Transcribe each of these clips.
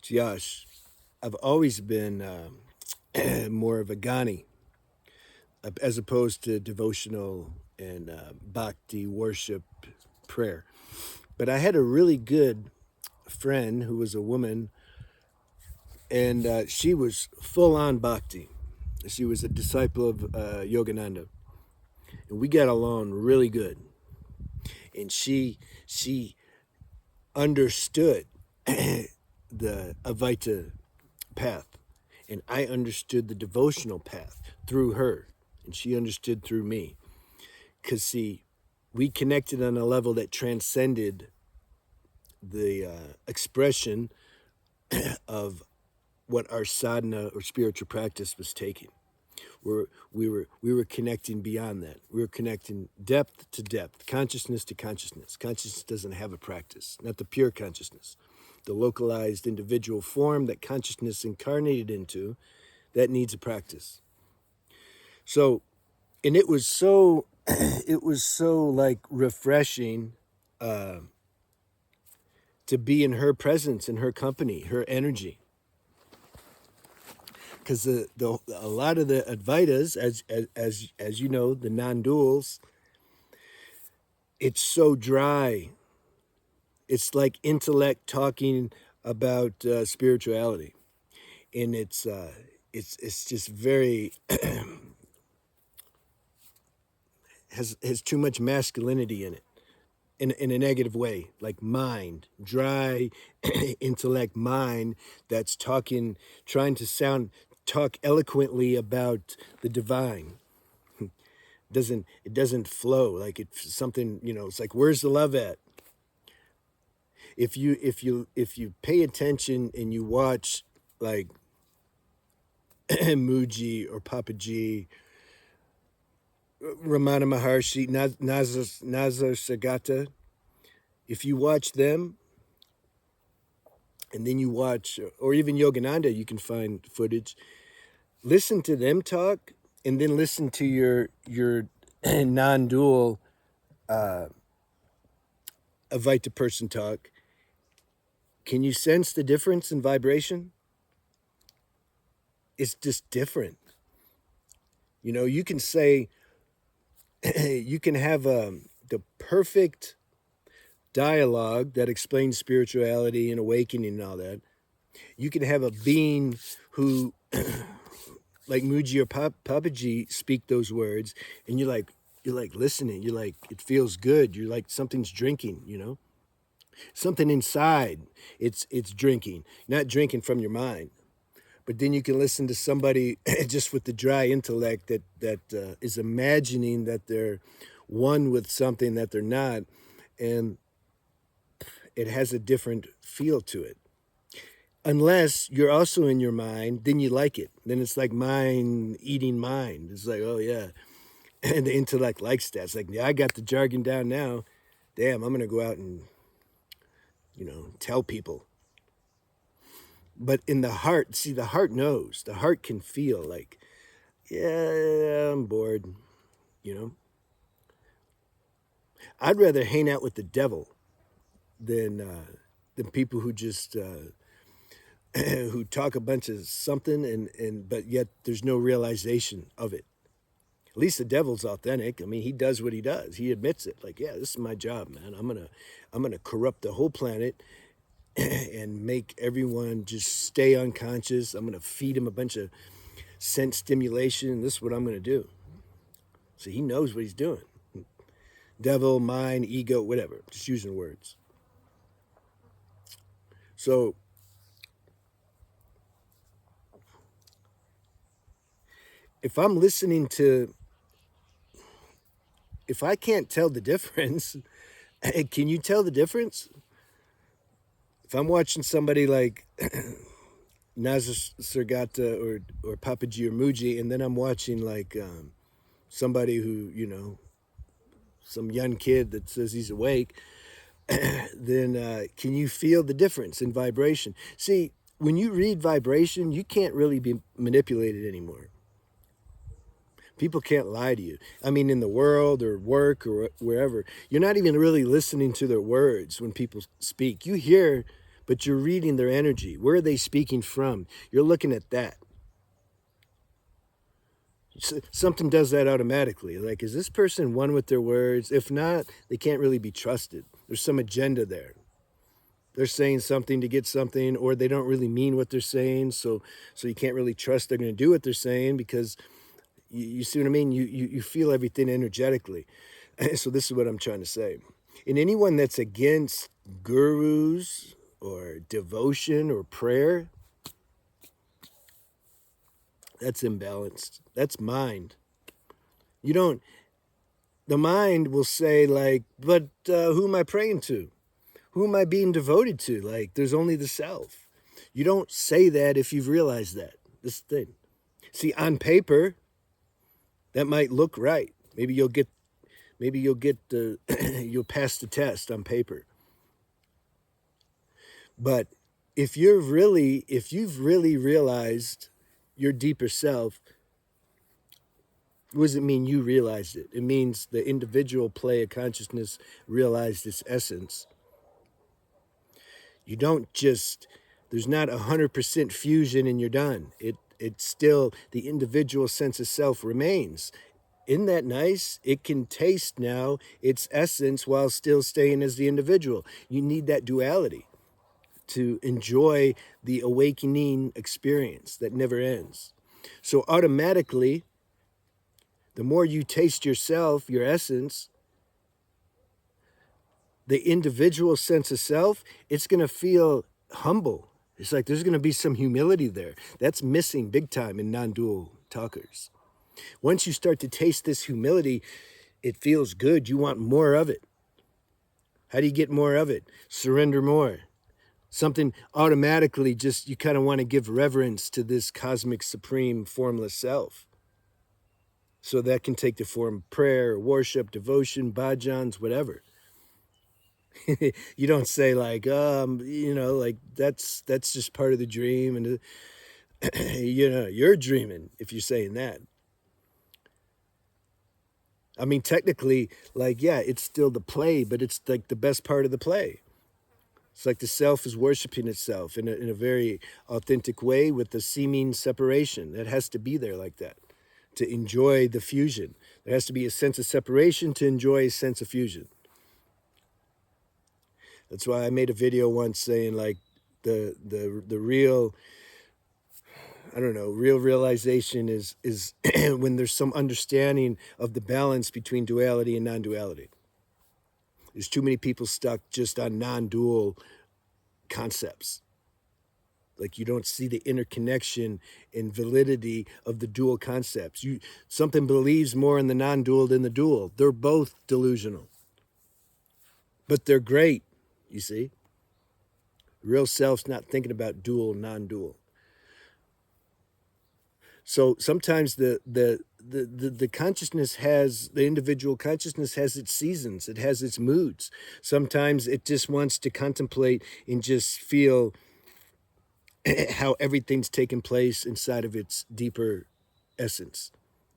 Josh, I've always been more of a Ghani as opposed to devotional and bhakti worship prayer. But I had a really good friend who was a woman, and she was full on bhakti. She was a disciple of Yogananda, and we got along really good. And she understood the Advaita path, and I understood the devotional path through her, and she understood through me. Because, see, we connected on a level that transcended the expression of what our sadhana or spiritual practice was taking. We were connecting beyond that. We were connecting depth to depth, consciousness to consciousness. Consciousness doesn't have a practice, not the pure consciousness. The localized individual form that consciousness incarnated into, that needs a practice. So, and it was so like refreshing to be in her presence, in her company, her energy. Because a lot of the Advaitas, as you know, the non-duals, it's so dry. It's like intellect talking about spirituality, and it's just very has too much masculinity in it, in a negative way, like mind, dry intellect mind that's trying to talk eloquently about the divine. It doesn't flow, like it's something, it's like, where's the love at? If you pay attention and you watch like Muji or Papaji, Ramana Maharshi, Nazar Sagata, if you watch them and then you watch, or even Yogananda, you can find footage, listen to them talk, and then listen to your non-dual Advaita person talk. Can you sense the difference in vibration? It's just different. You can say, you can have the perfect dialogue that explains spirituality and awakening and all that. You can have a being who, like Muji or Papaji, speak those words, and you're like listening. You're like, it feels good. You're like, something's drinking. Something inside. It's drinking, not drinking from your mind. But then you can listen to somebody just with the dry intellect that is imagining that they're one with something that they're not, and it has a different feel to it. Unless you're also in your mind, then you like it. Then it's like mind eating mind. It's like, oh yeah, and the intellect likes that. It's like, yeah, I got the jargon down now. Damn, I'm gonna go out and tell people. But in the heart, see, the heart knows. The heart can feel like, yeah, I'm bored. I'd rather hang out with the devil than people who just who talk a bunch of something but yet there's no realization of it. At least the devil's authentic. I mean, he does what he does. He admits it. Like, yeah, this is my job, man. I'm gonna corrupt the whole planet and make everyone just stay unconscious. I'm gonna feed him a bunch of sense stimulation. This is what I'm gonna do. So he knows what he's doing. Devil, mind, ego, whatever. Just using words. So if I'm listening to, if I can't tell the difference, can you tell the difference? If I'm watching somebody like Nazar Sargata or Papaji or Muji, and then I'm watching like somebody who, some young kid that says he's awake, then can you feel the difference in vibration? See, when you read vibration, you can't really be manipulated anymore. People can't lie to you. I mean, in the world or work or wherever, you're not even really listening to their words when people speak. You hear but you're reading their energy. Where are they speaking from? You're looking at that. Something does that automatically. Like, is this person one with their words? If not, they can't really be trusted. There's some agenda there. They're saying something to get something, or they don't really mean what they're saying. So you can't really trust they're going to do what they're saying, because you see what I mean? You feel everything energetically. So this is what I'm trying to say. And anyone that's against gurus or devotion or prayer, that's imbalanced. That's mind. You don't, the mind will say, like, but who am I praying to? Who am I being devoted to? Like, there's only the self. You don't say that if you've realized that. This thing. See, on paper, that might look right. Maybe you'll get the you'll pass the test on paper. But if you've really realized your deeper self, what does it mean you realized it? It means the individual play of consciousness realized its essence. You don't just, there's not 100% fusion and you're done. It's still, the individual sense of self remains. Isn't that nice? It can taste now its essence while still staying as the individual. You need that duality to enjoy the awakening experience that never ends. So automatically, the more you taste yourself, your essence, the individual sense of self, it's going to feel humble. It's like there's going to be some humility there. That's missing big time in non-dual talkers. Once you start to taste this humility, it feels good. You want more of it. How do you get more of it? Surrender more. Something automatically, just you kind of want to give reverence to this cosmic, supreme, formless self. So that can take the form of prayer, worship, devotion, bhajans, whatever. You don't say like, like that's just part of the dream, and you're dreaming if you're saying that. I mean, technically, like, yeah, it's still the play, but it's like the best part of the play. It's like the self is worshiping itself in a very authentic way with the seeming separation. That has to be there like that to enjoy the fusion. There has to be a sense of separation to enjoy a sense of fusion. That's why I made a video once saying like the real, I don't know, real realization is when there's some understanding of the balance between duality and non-duality. There's too many people stuck just on non-dual concepts. Like you don't see the interconnection and validity of the dual concepts. Something believes more in the non-dual than the dual. They're both delusional. But they're great, you see? Real self's not thinking about dual, non-dual. So sometimes the consciousness has, the individual consciousness has its seasons, it has its moods. Sometimes it just wants to contemplate and just feel how everything's taken place inside of its deeper essence.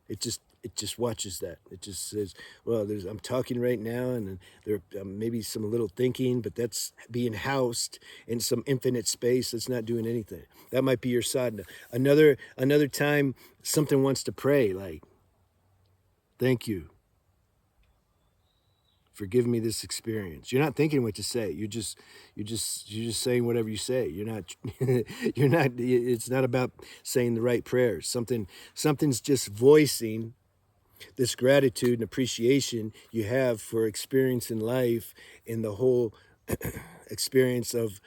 It just watches that. It just says, well, I'm talking right now, and there maybe some little thinking, but that's being housed in some infinite space that's not doing anything. That might be your sadhana. Another time, something wants to pray, like, thank you for giving me this experience. You're not thinking what to say. You're just saying whatever you say. You're not. It's not about saying the right prayers. Something's just voicing this gratitude and appreciation you have for experiencing life and the whole experience of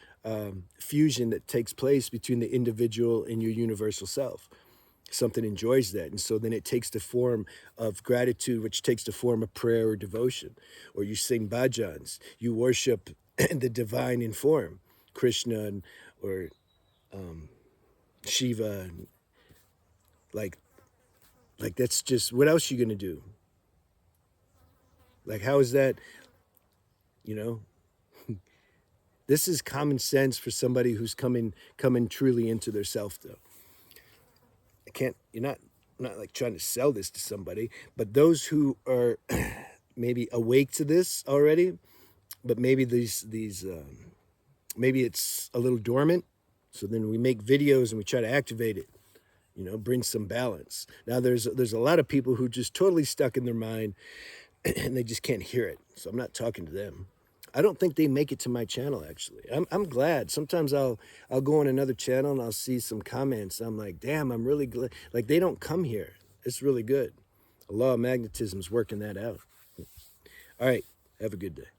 fusion that takes place between the individual and your universal self. Something enjoys that, and so then it takes the form of gratitude, which takes the form of prayer or devotion. Or you sing bhajans, you worship the divine in form, Krishna or Shiva, and like that's just, what else are you gonna do? Like, how is that, you know? This is common sense for somebody who's coming truly into their self, though. I'm not like trying to sell this to somebody, but those who are maybe awake to this already, but maybe these maybe it's a little dormant. So then we make videos and we try to activate it, bring some balance. Now there's a lot of people who just totally stuck in their mind and they just can't hear it. So I'm not talking to them. I don't think they make it to my channel actually. I'm glad. Sometimes I'll go on another channel and I'll see some comments. I'm like, damn, I'm really glad. Like they don't come here. It's really good. The law of magnetism is working that out. All right. Have a good day.